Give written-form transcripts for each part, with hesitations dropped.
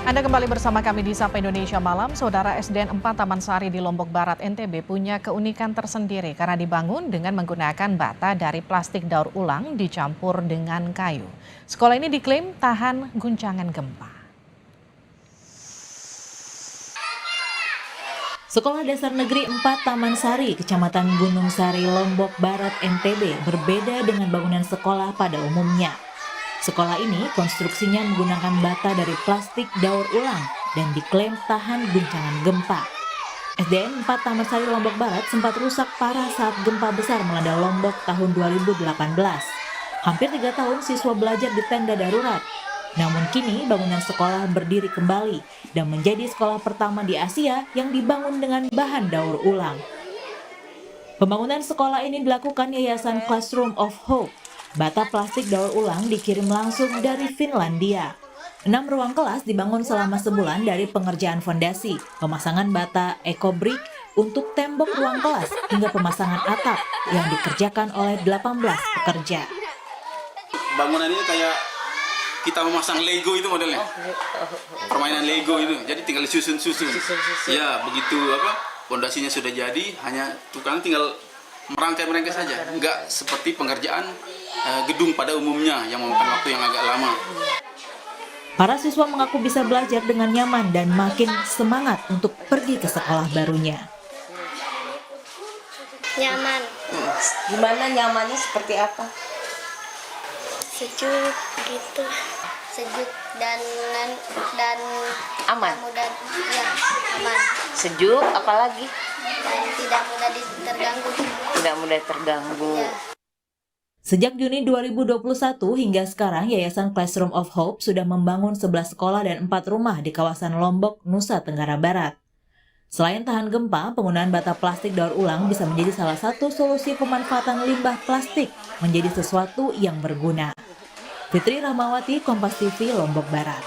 Anda kembali bersama kami di Sapa Indonesia Malam. Saudara, SDN 4 Taman Sari di Lombok Barat, NTB punya keunikan tersendiri karena dibangun dengan menggunakan bata dari plastik daur ulang dicampur dengan kayu. Sekolah ini diklaim tahan guncangan gempa. Sekolah Dasar Negeri 4 Taman Sari, Kecamatan Gunung Sari, Lombok Barat, NTB berbeda dengan bangunan sekolah pada umumnya. Sekolah ini konstruksinya menggunakan bata dari plastik daur ulang dan diklaim tahan guncangan gempa. SDN 4 Taman Sari Lombok Barat sempat rusak parah saat gempa besar melanda Lombok tahun 2018. Hampir 3 tahun siswa belajar di tenda darurat. Namun kini bangunan sekolah berdiri kembali dan menjadi sekolah pertama di Asia yang dibangun dengan bahan daur ulang. Pembangunan sekolah ini dilakukan Yayasan Classroom of Hope. Bata plastik daur ulang dikirim langsung dari Finlandia. 6 ruang kelas dibangun selama sebulan dari pengerjaan fondasi, pemasangan bata eco-brick untuk tembok ruang kelas hingga pemasangan atap yang dikerjakan oleh 18 pekerja. Bangunan ini kayak kita memasang Lego itu modelnya. Permainan Lego itu. Jadi tinggal disusun-susun. Ya, begitu fondasinya sudah jadi, hanya tukang tinggal merangkai saja. Enggak seperti pengerjaan gedung pada umumnya yang memakan waktu yang agak lama. Para siswa mengaku bisa belajar dengan nyaman dan makin semangat untuk pergi ke sekolah barunya. Nyaman. Gimana nyamannya seperti apa? Sejuk gitu, sejuk dan Aman. mudah, ya aman Sejuk, apalagi dan tidak mudah terganggu. tidak mudah terganggu. Ya. Sejak Juni 2021 hingga sekarang, Yayasan Classroom of Hope sudah membangun 11 sekolah dan 4 rumah di kawasan Lombok, Nusa Tenggara Barat. Selain tahan gempa, penggunaan bata plastik daur ulang bisa menjadi salah satu solusi pemanfaatan limbah plastik menjadi sesuatu yang berguna. Fitri Rahmawati, Kompas TV, Lombok Barat.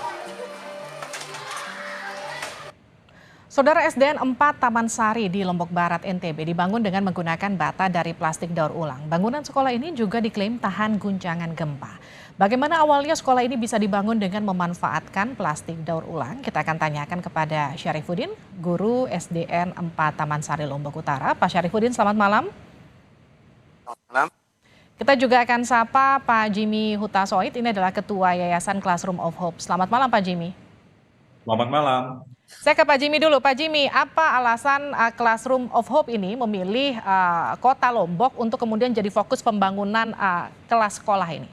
Saudara, SDN 4 Taman Sari di Lombok Barat, NTB dibangun dengan menggunakan bata dari plastik daur ulang. Bangunan sekolah ini juga diklaim tahan guncangan gempa. Bagaimana awalnya sekolah ini bisa dibangun dengan memanfaatkan plastik daur ulang? Kita akan tanyakan kepada Syarifuddin, guru SDN 4 Taman Sari Lombok Utara. Pak Syarifuddin, selamat malam. Selamat malam. Kita juga akan sapa Pak Jimmy Hutasoid, ini adalah Ketua Yayasan Classroom of Hope. Selamat malam Pak Jimmy. Selamat malam. Saya ke Pak Jimmy dulu. Pak Jimmy, apa alasan Classroom of Hope ini memilih kota Lombok untuk kemudian jadi fokus pembangunan kelas sekolah ini?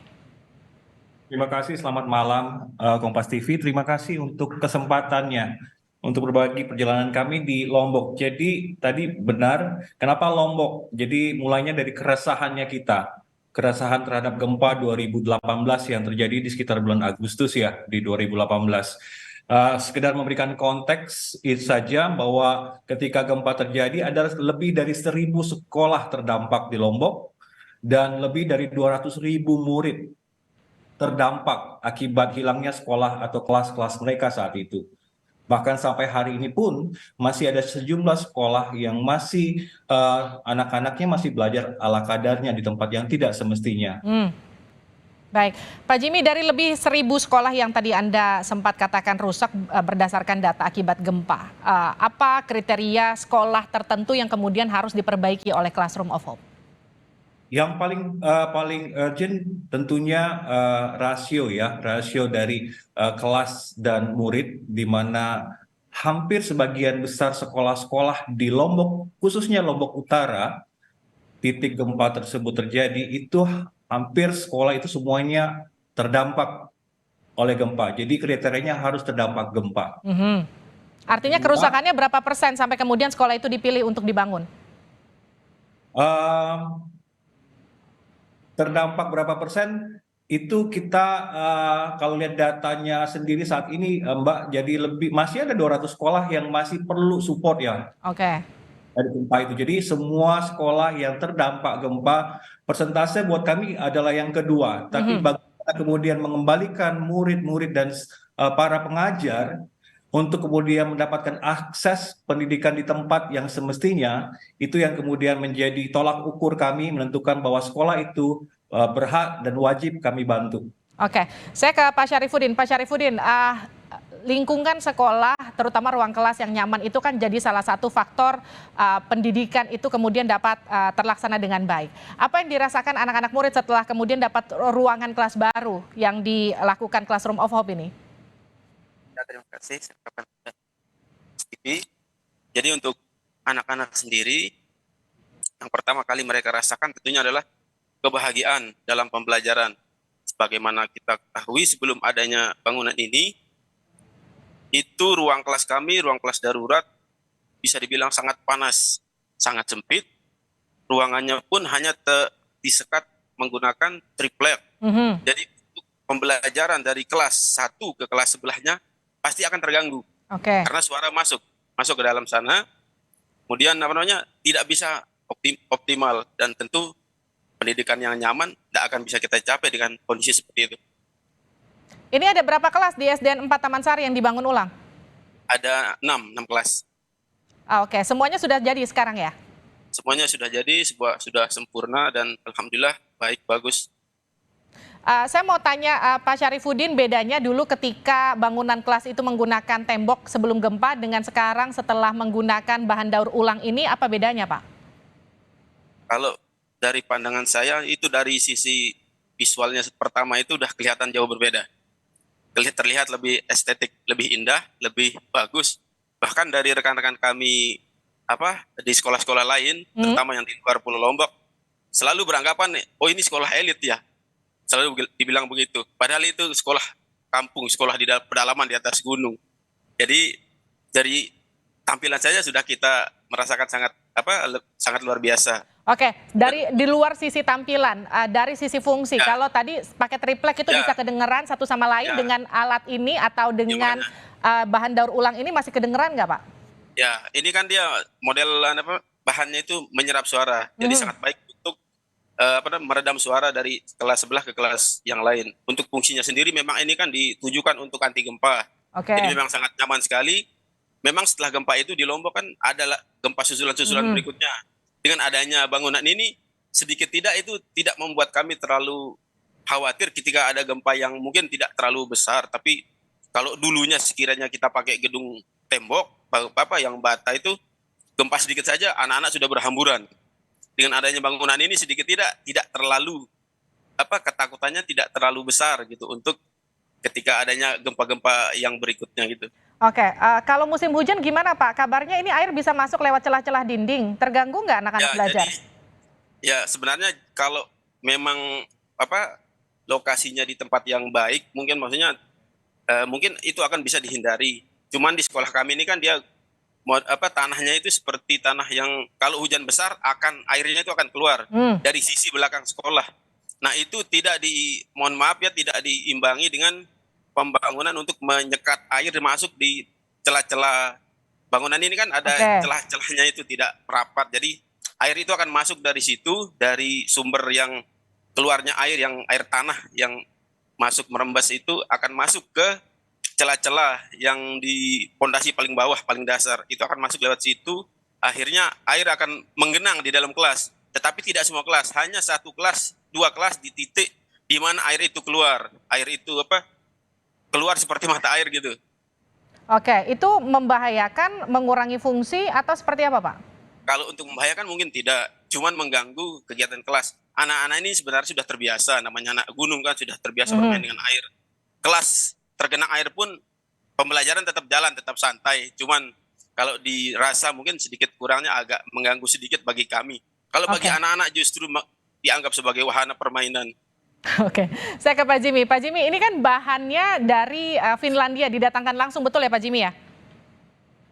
Terima kasih, selamat malam Kompas TV. Terima kasih untuk kesempatannya untuk berbagi perjalanan kami di Lombok. Jadi tadi benar, kenapa Lombok? Jadi mulainya dari keresahannya kita. Keresahan terhadap gempa 2018 yang terjadi di sekitar bulan Agustus ya, di 2018. Sekedar memberikan konteks itu saja bahwa ketika gempa terjadi ada lebih dari 1.000 sekolah terdampak di Lombok dan lebih dari 200.000 murid terdampak akibat hilangnya sekolah atau kelas-kelas mereka saat itu. Bahkan sampai hari ini pun masih ada sejumlah sekolah yang masih anak-anaknya masih belajar ala kadarnya di tempat yang tidak semestinya. Baik, Pak Jimmy, dari lebih 1.000 sekolah yang tadi Anda sempat katakan rusak berdasarkan data akibat gempa, apa kriteria sekolah tertentu yang kemudian harus diperbaiki oleh Classroom of Hope? Yang paling urgent tentunya rasio dari kelas dan murid, di mana hampir sebagian besar sekolah-sekolah di Lombok, khususnya Lombok Utara, titik gempa tersebut terjadi itu hampir sekolah itu semuanya terdampak oleh gempa. Jadi kriterianya harus terdampak gempa. Artinya kerusakannya berapa persen sampai kemudian sekolah itu dipilih untuk dibangun? Terdampak berapa persen itu kita kalau lihat datanya sendiri saat ini Mbak, jadi masih ada 200 sekolah yang masih perlu support ya. Oke. Dari gempa itu. Jadi semua sekolah yang terdampak gempa, persentase buat kami adalah yang kedua. Tapi bagaimana kemudian mengembalikan murid-murid dan para pengajar untuk kemudian mendapatkan akses pendidikan di tempat yang semestinya, itu yang kemudian menjadi tolak ukur kami menentukan bahwa sekolah itu berhak dan wajib kami bantu. Oke, saya ke Pak Syarifuddin. Pak Syarifuddin, lingkungan sekolah, terutama ruang kelas yang nyaman itu kan jadi salah satu faktor pendidikan itu kemudian dapat terlaksana dengan baik. Apa yang dirasakan anak-anak murid setelah kemudian dapat ruangan kelas baru yang dilakukan Classroom of Hope ini? Ya, terima kasih. Jadi untuk anak-anak sendiri, yang pertama kali mereka rasakan tentunya adalah kebahagiaan dalam pembelajaran. Sebagaimana kita ketahui sebelum adanya bangunan ini, itu ruang kelas kami, ruang kelas darurat, bisa dibilang sangat panas, sangat sempit. Ruangannya pun hanya disekat menggunakan triplek. Jadi untuk pembelajaran dari kelas 1 ke kelas sebelahnya pasti akan terganggu. Karena suara masuk ke dalam sana, kemudian tidak bisa optimal, dan tentu pendidikan yang nyaman tidak akan bisa kita capai dengan kondisi seperti itu. Ini ada berapa kelas di SDN 4 Taman Sari yang dibangun ulang? Ada 6 kelas. Oke, semuanya sudah jadi sekarang ya? Semuanya sudah jadi, sudah sempurna, dan alhamdulillah baik, bagus. Saya mau tanya Pak Syarifuddin, bedanya dulu ketika bangunan kelas itu menggunakan tembok sebelum gempa dengan sekarang setelah menggunakan bahan daur ulang ini, apa bedanya Pak? Kalau dari pandangan saya, itu dari sisi visualnya pertama itu udah kelihatan jauh berbeda. Terlihat lebih estetik, lebih indah, lebih bagus. Bahkan dari rekan-rekan kami di sekolah-sekolah lain, terutama yang di luar Pulau Lombok, selalu beranggapan, oh ini sekolah elit ya. Selalu dibilang begitu. Padahal itu sekolah kampung, sekolah di pedalaman di atas gunung. Jadi dari tampilan saja sudah kita merasakan sangat luar biasa. Oke, di luar sisi tampilan, dari sisi fungsi, kalau tadi pakai triplek itu bisa kedengeran satu sama lain dengan alat ini atau dengan bahan daur ulang ini masih kedengeran nggak Pak? Ya, ini kan dia model bahannya itu menyerap suara, jadi sangat baik untuk meredam suara dari kelas sebelah ke kelas yang lain. Untuk fungsinya sendiri memang ini kan ditujukan untuk anti gempa, jadi memang sangat nyaman sekali. Memang setelah gempa itu di Lombok kan ada gempa susulan-susulan berikutnya. Dengan adanya bangunan ini, sedikit tidak membuat kami terlalu khawatir ketika ada gempa yang mungkin tidak terlalu besar. Tapi kalau dulunya sekiranya kita pakai gedung tembok, yang bata itu, gempa sedikit saja anak-anak sudah berhamburan. Dengan adanya bangunan ini sedikit tidak terlalu, ketakutannya tidak terlalu besar gitu untuk ketika adanya gempa-gempa yang berikutnya gitu. Oke, kalau musim hujan gimana Pak? Kabarnya ini air bisa masuk lewat celah-celah dinding. Terganggu nggak anak-anak belajar? Ya, sebenarnya kalau memang lokasinya di tempat yang baik, mungkin mungkin itu akan bisa dihindari. Cuman di sekolah kami ini kan dia tanahnya itu seperti tanah yang kalau hujan besar airnya itu akan keluar dari sisi belakang sekolah. Nah, itu tidak diimbangi dengan pembangunan untuk menyekat air masuk di celah-celah bangunan ini kan ada celah-celahnya itu tidak rapat. Jadi air itu akan masuk dari situ, dari sumber yang keluarnya air tanah yang masuk merembes itu akan masuk ke celah-celah yang di pondasi paling bawah, paling dasar. Itu akan masuk lewat situ. Akhirnya air akan menggenang di dalam kelas. Tetapi tidak semua kelas, hanya 1 kelas, 2 kelas di titik di mana air itu keluar. Air itu keluar seperti mata air gitu. Oke, itu membahayakan, mengurangi fungsi atau seperti apa Pak? Kalau untuk membahayakan mungkin tidak, cuman mengganggu kegiatan kelas. Anak-anak ini sebenarnya sudah terbiasa, namanya anak gunung kan sudah terbiasa bermain dengan air. Kelas tergenang air pun pembelajaran tetap jalan, tetap santai. Cuman kalau dirasa mungkin sedikit kurangnya agak mengganggu sedikit bagi kami. Kalau bagi anak-anak justru dianggap sebagai wahana permainan. Oke, saya ke Pak Jimmy. Pak Jimmy, ini kan bahannya dari Finlandia, didatangkan langsung, betul ya Pak Jimmy ya?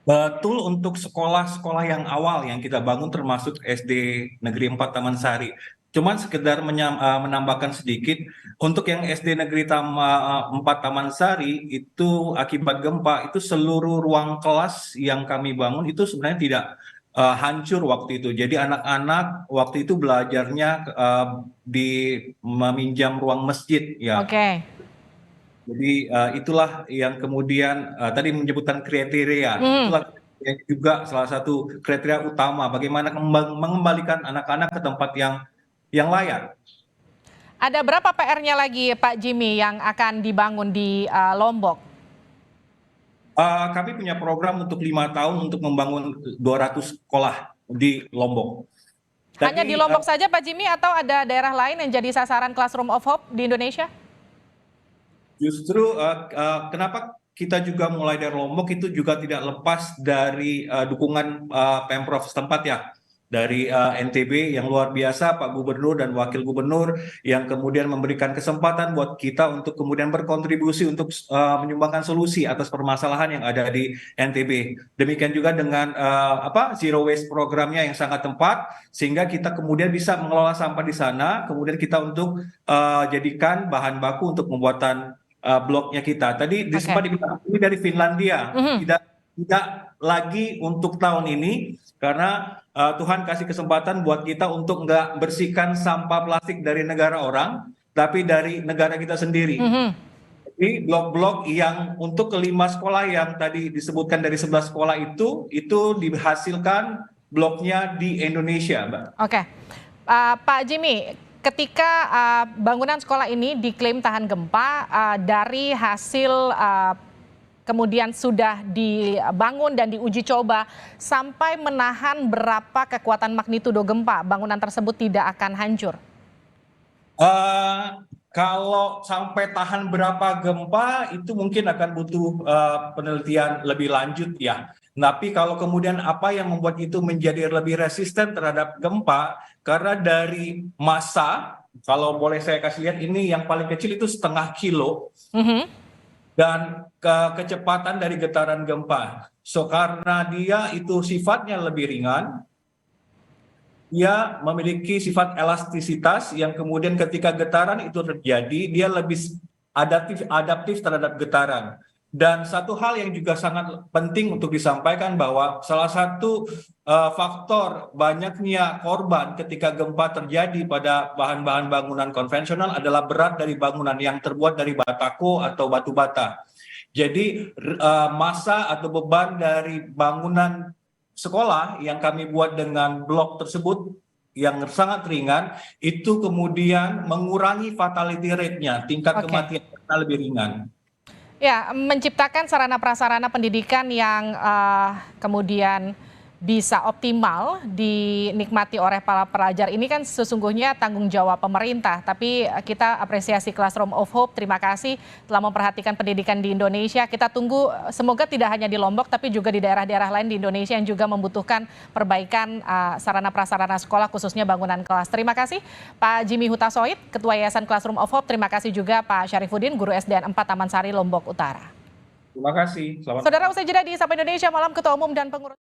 Betul, untuk sekolah-sekolah yang awal yang kita bangun termasuk SD Negeri 4 Taman Sari. Cuman sekedar menambahkan sedikit, untuk yang SD Negeri 4 Taman Sari itu akibat gempa itu seluruh ruang kelas yang kami bangun itu sebenarnya tidak hancur waktu itu. Jadi anak-anak waktu itu belajarnya meminjam ruang masjid ya. Jadi itulah yang kemudian tadi menyebutkan kriteria. Itulah yang juga salah satu kriteria utama bagaimana mengembalikan anak-anak ke tempat yang layak. Ada berapa PR-nya lagi Pak Jimmy yang akan dibangun di Lombok? Kami punya program untuk 5 tahun untuk membangun 200 sekolah di Lombok. Hanya Tapi, di Lombok saja Pak Jimmy atau ada daerah lain yang jadi sasaran Classroom of Hope di Indonesia? Justru kenapa kita juga mulai dari Lombok itu juga tidak lepas dari dukungan Pemprov setempat ya. Dari NTB yang luar biasa, Pak Gubernur dan Wakil Gubernur yang kemudian memberikan kesempatan buat kita untuk kemudian berkontribusi untuk menyumbangkan solusi atas permasalahan yang ada di NTB. Demikian juga dengan Zero Waste programnya yang sangat tepat, sehingga kita kemudian bisa mengelola sampah di sana, kemudian kita untuk jadikan bahan baku untuk pembuatan bloknya kita. Tadi sempat dibilang ini dari Finlandia, tidak lagi untuk tahun ini karena Tuhan kasih kesempatan buat kita untuk nggak bersihkan sampah plastik dari negara orang, tapi dari negara kita sendiri. Jadi blok-blok yang untuk kelima sekolah yang tadi disebutkan dari 11 sekolah itu dihasilkan bloknya di Indonesia, Mbak. Oke, Pak Jimmy, ketika bangunan sekolah ini diklaim tahan gempa dari hasil kemudian sudah dibangun dan diuji coba sampai menahan berapa kekuatan magnitudo gempa, bangunan tersebut tidak akan hancur? Kalau sampai tahan berapa gempa itu mungkin akan butuh penelitian lebih lanjut ya. Tapi kalau kemudian apa yang membuat itu menjadi lebih resisten terhadap gempa, karena dari massa, kalau boleh saya kasih lihat ini yang paling kecil itu 0,5 kilo. Dan kecepatan dari getaran gempa. So karena dia itu sifatnya lebih ringan, dia memiliki sifat elastisitas yang kemudian ketika getaran itu terjadi, dia lebih adaptif terhadap getaran. Dan satu hal yang juga sangat penting untuk disampaikan bahwa salah satu faktor banyaknya korban ketika gempa terjadi pada bahan-bahan bangunan konvensional adalah berat dari bangunan yang terbuat dari batako atau batu bata. Jadi massa atau beban dari bangunan sekolah yang kami buat dengan blok tersebut yang sangat ringan itu kemudian mengurangi fatality rate-nya, tingkat kematian lebih ringan. Ya, menciptakan sarana prasarana pendidikan yang kemudian bisa optimal dinikmati oleh para pelajar ini kan sesungguhnya tanggung jawab pemerintah. Tapi kita apresiasi Classroom of Hope, terima kasih telah memperhatikan pendidikan di Indonesia. Kita tunggu semoga tidak hanya di Lombok tapi juga di daerah-daerah lain di Indonesia yang juga membutuhkan perbaikan sarana prasarana sekolah khususnya bangunan kelas. Terima kasih Pak Jimmy Hutasoid, Ketua Yayasan Classroom of Hope. Terima kasih juga Pak Syarifuddin, Guru SDN 4 Taman Sari, Lombok Utara. Terima kasih. Selamat Saudara, usai jeda di Sapa Indonesia Malam, Ketua Umum dan Pengurus